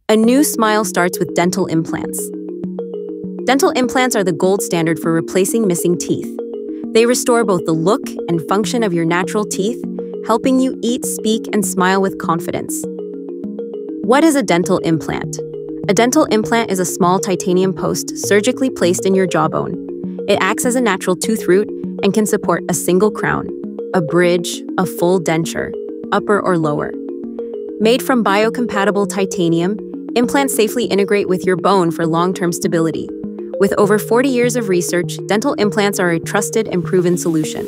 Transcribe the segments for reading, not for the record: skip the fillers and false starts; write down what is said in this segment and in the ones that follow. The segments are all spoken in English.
A new smile starts with dental implants. Dental implants are the gold standard for replacing missing teeth. They restore both the look and function of your natural teeth, helping you eat, speak, and smile with confidence. What is a dental implant? A dental implant is a small titanium post surgically placed in your jawbone. It acts as a natural tooth root and can support a single crown, a bridge, a full denture, upper or lower. Made from biocompatible titanium, implants safely integrate with your bone for long-term stability. With over 40 years of research, dental implants are a trusted and proven solution.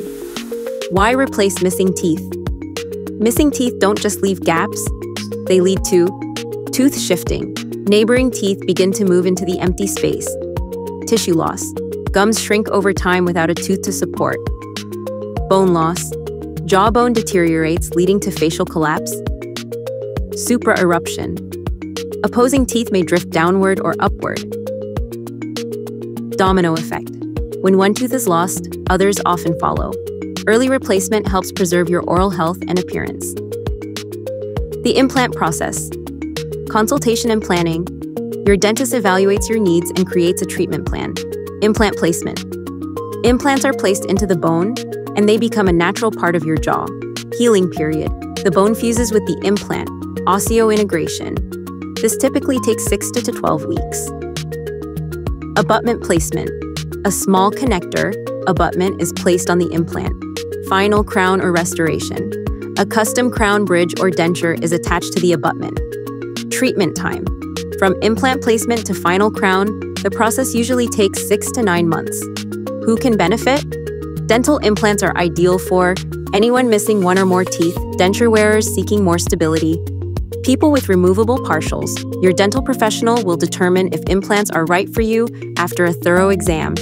Why replace missing teeth? Missing teeth don't just leave gaps, they lead to tooth shifting. Neighboring teeth begin to move into the empty space. Tissue loss. Gums shrink over time without a tooth to support. Bone loss. Jawbone deteriorates, leading to facial collapse. Supraeruption. Opposing teeth may drift downward or upward. Domino effect. When one tooth is lost, others often follow. Early replacement helps preserve your oral health and appearance. The implant process. Consultation and planning. Your dentist evaluates your needs and creates a treatment plan. Implant placement. Implants are placed into the bone, and they become a natural part of your jaw. Healing period. The bone fuses with the implant. Osseointegration. This typically takes 6 to 12 weeks. Abutment placement. A small connector, abutment, is placed on the implant. Final crown or restoration. A custom crown, bridge, or denture is attached to the abutment. Treatment time. From implant placement to final crown, the process usually takes 6 to 9 months. Who can benefit? Dental implants are ideal for anyone missing one or more teeth, denture wearers seeking more stability, people with removable partials. Your dental professional will determine if implants are right for you after a thorough exam.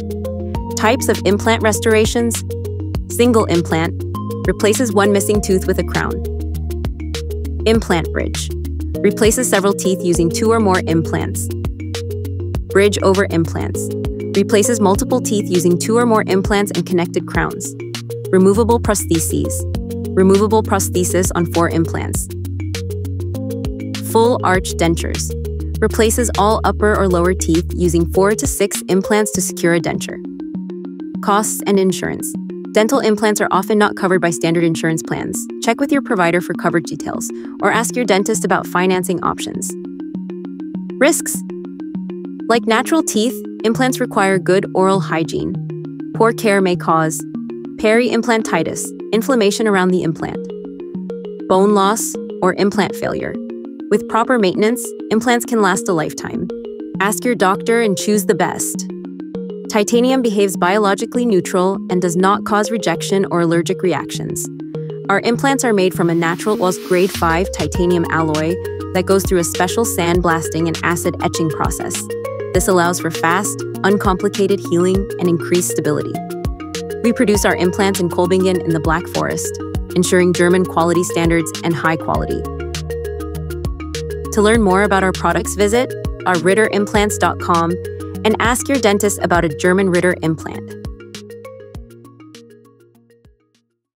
Types of implant restorations. Single implant replaces one missing tooth with a crown. Implant bridge replaces several teeth using 2 or more implants. Bridge over implants replaces multiple teeth using 2 or more implants and connected crowns. Removable prostheses. Removable prosthesis on 4 implants. Full arch dentures replaces all upper or lower teeth using 4 to 6 implants to secure a denture. Costs and insurance. Dental implants are often not covered by standard insurance plans. Check with your provider for coverage details, or ask your dentist about financing options. Risks. Like natural teeth, implants require good oral hygiene. Poor care may cause peri-implantitis, inflammation around the implant, bone loss, or implant failure. With proper maintenance, implants can last a lifetime. Ask your doctor and choose the best. Titanium behaves biologically neutral and does not cause rejection or allergic reactions. Our implants are made from a natural grade 5 titanium alloy that goes through a special sandblasting and acid etching process. This allows for fast, uncomplicated healing and increased stability. We produce our implants in Kolbingen in the Black Forest, ensuring German quality standards and high quality. To learn more about our products, visit our ritterimplants.com and ask your dentist about a German Ritter implant.